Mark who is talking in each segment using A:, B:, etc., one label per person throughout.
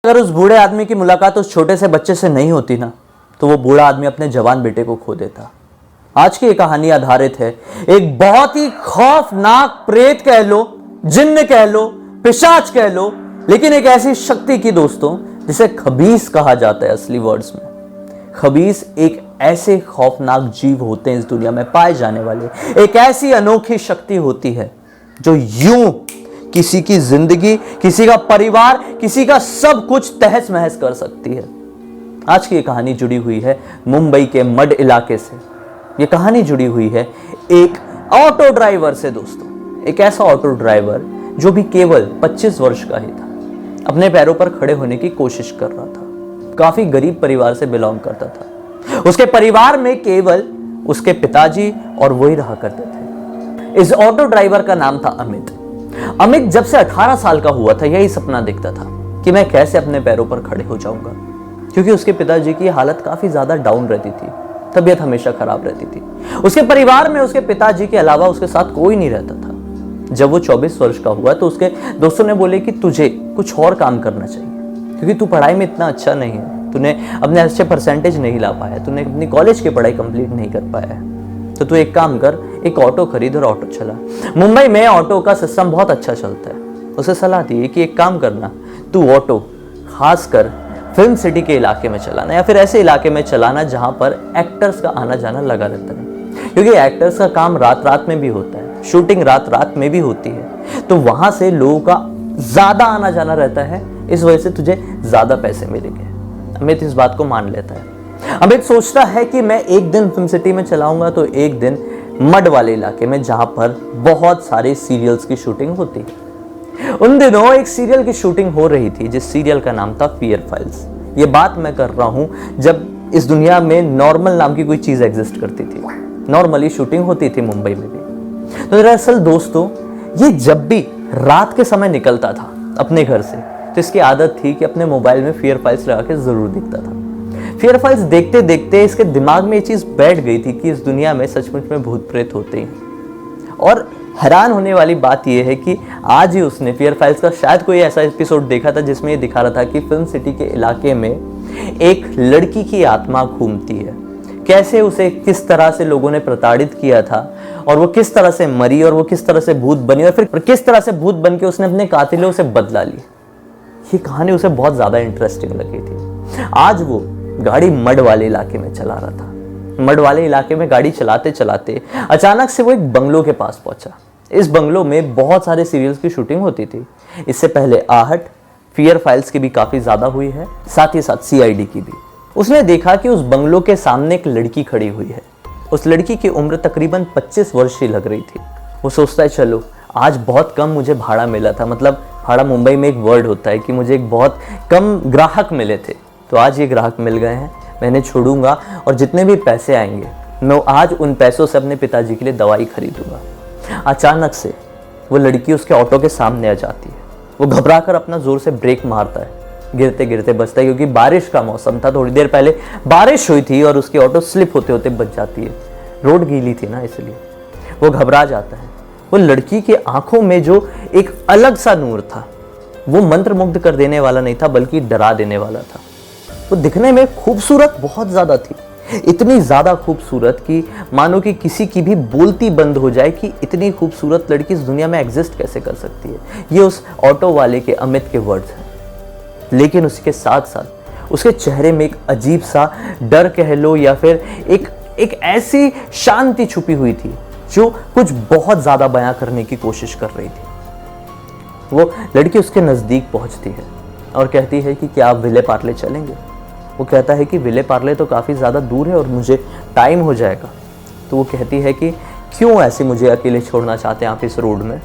A: अगर उस बूढ़े आदमी की मुलाकात उस छोटे से बच्चे से नहीं होती ना, तो वो बूढ़ा आदमी अपने जवान बेटे को खो देता। आज की ये कहानी आधारित है एक बहुत ही खौफनाक प्रेत कह लो, जिन्न कह लो, पिशाच कह लो, लेकिन एक ऐसी शक्ति की दोस्तों जिसे खबीस कहा जाता है। असली वर्ड्स में खबीस एक ऐसे खौफनाक जीव होते हैं इस दुनिया में पाए जाने वाले, एक ऐसी अनोखी शक्ति होती है जो यूं किसी की जिंदगी, किसी का परिवार, किसी का सब कुछ तहस महस कर सकती है। आज की ये कहानी जुड़ी हुई है मुंबई के मड इलाके से। ये कहानी जुड़ी हुई है एक ऑटो ड्राइवर से दोस्तों। एक ऐसा ऑटो ड्राइवर जो भी केवल 25 वर्ष का ही था, अपने पैरों पर खड़े होने की कोशिश कर रहा था। काफी गरीब परिवार से बिलोंग करता था। उसके परिवार में केवल उसके पिताजी और वही रहा करते थे। इस ऑटो ड्राइवर का नाम था अमित। अमित जब से 18 साल का हुआ था यही सपना देखता था कि मैं कैसे अपने पैरों पर खड़े हो जाऊंगा, क्योंकि उसके पिताजी की हालत काफी ज्यादा डाउन रहती थी, तबीयत हमेशा खराब रहती थी। उसके परिवार में उसके पिताजी के अलावा उसके साथ कोई नहीं रहता था। जब वो 24 वर्ष का हुआ तो उसके दोस्तों ने बोले कि तुझे कुछ और काम करना चाहिए, क्योंकि तू पढ़ाई में इतना अच्छा नहीं है, तूने अपने अच्छे परसेंटेज नहीं ला पाया, तूने अपनी कॉलेज की पढ़ाई कंप्लीट नहीं कर पाया है, तो तू एक काम कर, एक ऑटो खरीद और ऑटो चला। मुंबई में ऑटो का सिस्टम बहुत अच्छा चलता है। उसे सलाह दी कि एक काम करना, तू ऑटो खासकर फिल्म सिटी के इलाके में चलाना, या फिर ऐसे इलाके में चलाना जहां पर एक्टर्स का आना जाना लगा रहता है, क्योंकि एक्टर्स का काम रात रात में भी होता है, शूटिंग रात रात में भी होती है, तो वहां से लोगों का ज्यादा आना जाना रहता है, इस वजह से तुझे ज्यादा पैसे मिलेंगे। अमित इस बात को मान लेता है। अमित सोचता है कि मैं एक दिन फिल्म सिटी में चलाऊंगा तो एक दिन मड वाले इलाके में, जहां पर बहुत सारे सीरियल्स की शूटिंग होती है। उन दिनों एक सीरियल की शूटिंग हो रही थी जिस सीरियल का नाम था फियर फाइल्स। ये बात मैं कर रहा हूं जब इस दुनिया में नॉर्मल नाम की कोई चीज एग्जिस्ट करती थी, नॉर्मली शूटिंग होती थी मुंबई में भी। तो दरअसल दोस्तों ये जब भी रात के समय निकलता था अपने घर से, तो इसकी आदत थी कि अपने मोबाइल में फियर फाइल्स लगा के जरूर दिखता था। फियर फाइल्स देखते देखते इसके दिमाग में ये चीज बैठ गई थी कि इस दुनिया में सचमुच में भूत प्रेत होते हैं। और हैरान होने वाली बात यह है कि आज ही उसने फियर फाइल्स का शायद कोई ऐसा एपिसोड देखा था जिसमें ये दिखा रहा था कि फिल्म सिटी के इलाके में एक लड़की की आत्मा घूमती है, कैसे उसे किस तरह से लोगों ने प्रताड़ित किया था, और वो किस तरह से मरी, और वो किस तरह से भूत बनी, और फिर किस तरह से भूत बन के उसने अपने कातिलों से बदला ली। ये कहानी उसे बहुत ज्यादा इंटरेस्टिंग लगी थी। आज वो गाड़ी मड वाले इलाके में चला रहा था। मड वाले इलाके में गाड़ी चलाते चलाते अचानक से वो एक बंगलो के पास पहुंचा। इस बंगलो में बहुत सारे सीरियल्स की शूटिंग होती थी। इससे पहले आहट, फियर फाइल्स की भी काफी ज्यादा हुई है, साथ ही साथ सीआईडी की भी। उसने देखा कि उस बंगलो के सामने एक लड़की खड़ी हुई है। उस लड़की की उम्र तकरीबन 25 वर्ष ही लग रही थी। वो सोचता है चलो आज बहुत कम मुझे भाड़ा मिला था, मतलब भाड़ा मुंबई में एक वर्ड होता है कि मुझे एक बहुत कम ग्राहक मिले थे, तो आज ये ग्राहक मिल गए हैं, मैंने छोड़ूंगा और जितने भी पैसे आएंगे मैं आज उन पैसों से अपने पिताजी के लिए दवाई खरीदूंगा। अचानक से वो लड़की उसके ऑटो के सामने आ जाती है। वो घबरा कर अपना जोर से ब्रेक मारता है, गिरते गिरते बचता है, क्योंकि बारिश का मौसम था, थोड़ी देर पहले बारिश हुई थी और उसकी ऑटो स्लिप होते होते बच जाती है। रोड गीली थी ना, इसलिए वो घबरा जाता है। वो लड़की की आंखों में जो एक अलग सा नूर था, वो मंत्रमुग्ध कर देने वाला नहीं था बल्कि डरा देने वाला था। वो दिखने में खूबसूरत बहुत ज्यादा थी, इतनी ज्यादा खूबसूरत कि मानो कि किसी की भी बोलती बंद हो जाए कि इतनी खूबसूरत लड़की इस दुनिया में एग्जिस्ट कैसे कर सकती है। ये उस ऑटो वाले के अमित के वर्ड्स हैं। लेकिन उसके साथ साथ उसके चेहरे में एक अजीब सा डर कह लो, या फिर एक ऐसी शांति छुपी हुई थी जो कुछ बहुत ज्यादा बयां करने की कोशिश कर रही थी। वो लड़की उसके नजदीक पहुंचती है और कहती है कि क्या आप विले पार्ले चलेंगे। वो कहता है कि विले पार्ले तो काफ़ी ज़्यादा दूर है और मुझे टाइम हो जाएगा। तो वो कहती है कि क्यों ऐसे मुझे अकेले छोड़ना चाहते हैं आप इस रोड में?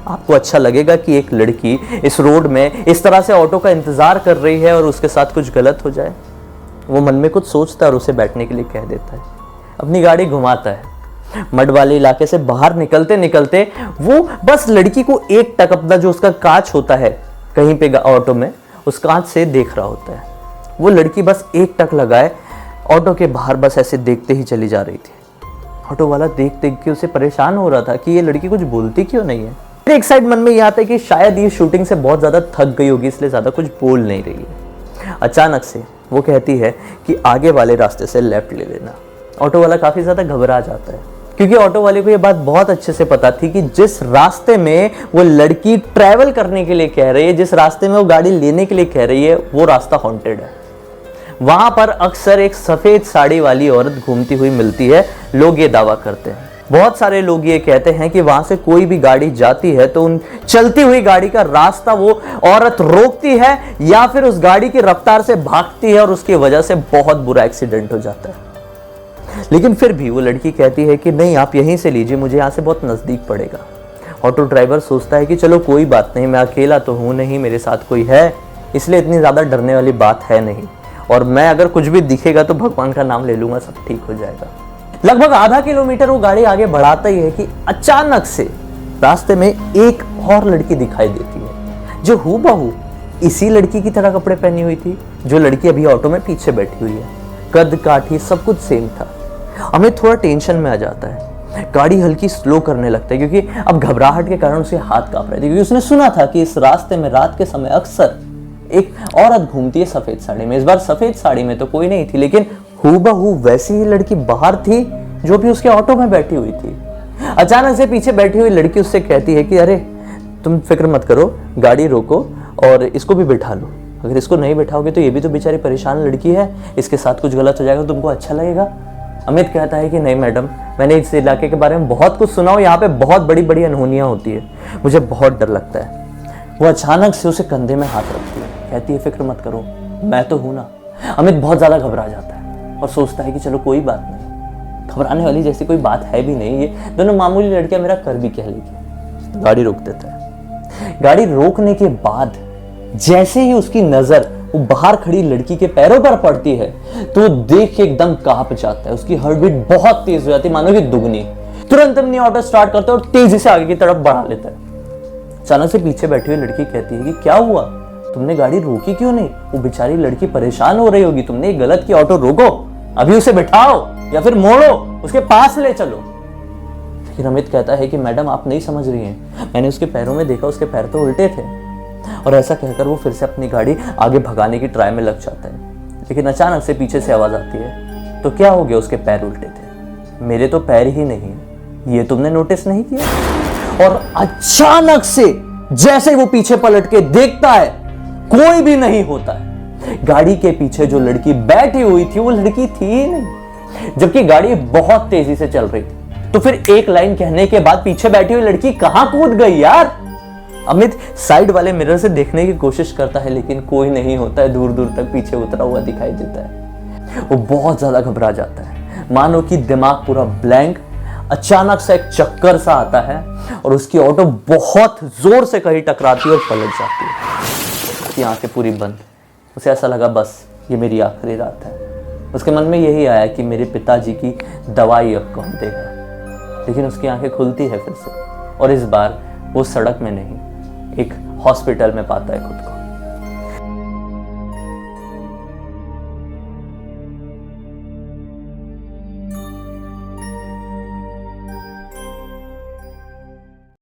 A: आपको अच्छा लगेगा कि एक लड़की इस रोड में इस तरह से ऑटो का इंतज़ार कर रही है और उसके साथ कुछ गलत हो जाए? वो मन में कुछ सोचता है और उसे बैठने के लिए कह देता है। अपनी गाड़ी घुमाता है। मड वाले इलाके से बाहर निकलते निकलते वो बस लड़की को एक टक अपना जो उसका कांच होता है कहीं पे ऑटो में, उस कांच से देख रहा होता है। वो लड़की बस एक टक लगाए ऑटो के बाहर बस ऐसे देखते ही चली जा रही थी। ऑटो वाला देख देख के उसे परेशान हो रहा था कि ये लड़की कुछ बोलती क्यों नहीं है। एक साइड मन में ये आता है कि शायद ये शूटिंग से बहुत ज्यादा थक गई होगी, इसलिए ज्यादा कुछ बोल नहीं रही है। अचानक से वो कहती है कि आगे वाले रास्ते से लेफ्ट ले लेना। ऑटो वाला काफ़ी ज़्यादा घबरा जाता है, क्योंकि ऑटो वाले को ये बात बहुत अच्छे से पता थी कि जिस रास्ते में वो लड़की ट्रैवल करने के लिए कह रही है, जिस रास्ते में वो गाड़ी लेने के लिए कह रही है, वो रास्ता हॉन्टेड है। वहां पर अक्सर एक सफेद साड़ी वाली औरत घूमती हुई मिलती है। लोग ये दावा करते हैं, बहुत सारे लोग ये कहते हैं कि वहां से कोई भी गाड़ी जाती है तो उन चलती हुई गाड़ी का रास्ता वो औरत रोकती है या फिर उस गाड़ी की रफ्तार से भागती है और उसकी वजह से बहुत बुरा एक्सीडेंट हो जाता है। लेकिन फिर भी वो लड़की कहती है कि नहीं, आप यहीं से लीजिए, मुझे यहाँ से बहुत नज़दीक पड़ेगा। ऑटो ड्राइवर सोचता है कि चलो कोई बात नहीं, मैं अकेला तो हूँ नहीं, मेरे साथ कोई है, इसलिए इतनी ज़्यादा डरने वाली बात है नहीं, और मैं अगर कुछ भी दिखेगा तो भगवान का नाम ले लूँगा, सब ठीक हो जाएगा। लगभग आधा किलोमीटर वो गाड़ी आगे बढ़ाता ही है कि अचानक से रास्ते में एक और लड़की दिखाई देती है, जो हूबहू इसी लड़की की तरह कपड़े पहनी हुई थी जो लड़की अभी ऑटो में पीछे बैठी हुई है। कद काठी सब कुछ सेम था। अमित थोड़ा टेंशन में आ जाता है, गाड़ी हल्की स्लो करने लगता है, क्योंकि अब घबराहट के कारण उसके हाथ कांप रहे थे, क्योंकि उसने सुना था कि इस रास्ते में रात के समय अक्सर एक औरत घूमती है सफेद साड़ी में। इस बार सफेद साड़ी में तो कोई नहीं थी, लेकिन हूबहू वैसी ही लड़की बाहर थी जो भी उसके ऑटो में बैठी हुई थी। अचानक से पीछे बैठी हुई लड़की उससे कहती है कि अरे तुम फिक्र मत करो, गाड़ी रोको और इसको भी बिठा लो, अगर इसको नहीं बिठाओगे तो ये भी तो बेचारी परेशान लड़की है, इसके साथ कुछ गलत हो जाएगा तो तुमको अच्छा लगेगा। अमित कहता है कि नहीं मैडम, मैंने इस इलाके के बारे में बहुत कुछ सुना हो, यहाँ पे बहुत बड़ी बड़ी अनहोनियाँ होती है, मुझे बहुत डर लगता है। वो अचानक से उसे कंधे में हाथ रखती है, कहती है फिक्र मत करो, मैं तो हूं ना। अमित बहुत ज्यादा घबरा जाता है और सोचता है कि चलो कोई बात नहीं, घबराने वाली जैसी कोई बात है भी नहीं, ये दोनों मामूली लड़कियां मेरा कर भी कह लेगी। तो गाड़ी रोक देता है। गाड़ी रोकने के बाद जैसे ही उसकी नजर वो बाहर खड़ी लड़की के पैरों पर पड़ती है तो देख के एकदम कांप जाता है, उसकी हार्ट बीट बहुत तेज हो जाती है, मानो कि दुगनी। तुरंत अपनी ऑटो स्टार्ट करता है और तेजी से आगे की तरफ बढ़ा लेता है। अचानक से पीछे बैठी हुई लड़की कहती है कि क्या हुआ, तुमने गाड़ी रोकी क्यों नहीं? वो बेचारी लड़की परेशान हो रही होगी, तुमने गलत की, ऑटो रोको, अभी उसे बिठाओ या फिर मोड़ो, उसके पास ले चलो। लेकिन अमित कहता है कि मैडम आप नहीं समझ रही हैं, मैंने उसके पैरों में देखा, उसके पैर तो उल्टे थे। और ऐसा कहकर वो फिर से अपनी गाड़ी आगे भगाने की ट्राई में लग जाता है। लेकिन अचानक से पीछे से आवाज आती है, तो क्या हो गया, उसके पैर उल्टे थे? मेरे तो पैर ही नहीं, ये तुमने नोटिस नहीं किया? और अचानक से जैसे वो पीछे पलट के देखता है, कोई भी नहीं होता है। गाड़ी के पीछे जो लड़की बैठी हुई थी वो लड़की थी ही नहीं, जबकि गाड़ी बहुत तेजी से चल रही थी। तो फिर एक लाइन कहने के बाद पीछे बैठी हुई लड़की कहां कूद गई यार? अमित साइड वाले मिरर से देखने की कोशिश करता है, लेकिन कोई नहीं होता है, दूर दूर तक पीछे उतरा हुआ दिखाई देता है। वो बहुत ज्यादा घबरा जाता है, मानो कि दिमाग पूरा ब्लैंक। अचानक से एक चक्कर सा आता है और उसकी ऑटो बहुत जोर से कहीं टकराती है और पलट जाती है। उसकी आंखें पूरी बंद। उसे ऐसा लगा बस ये मेरी आखिरी रात है। उसके मन में यही आया कि मेरे पिताजी की दवाई अब कौन देगा। लेकिन उसकी आंखें खुलती है फिर से, और इस बार वो सड़क में नहीं, एक हॉस्पिटल में पाता है खुद को।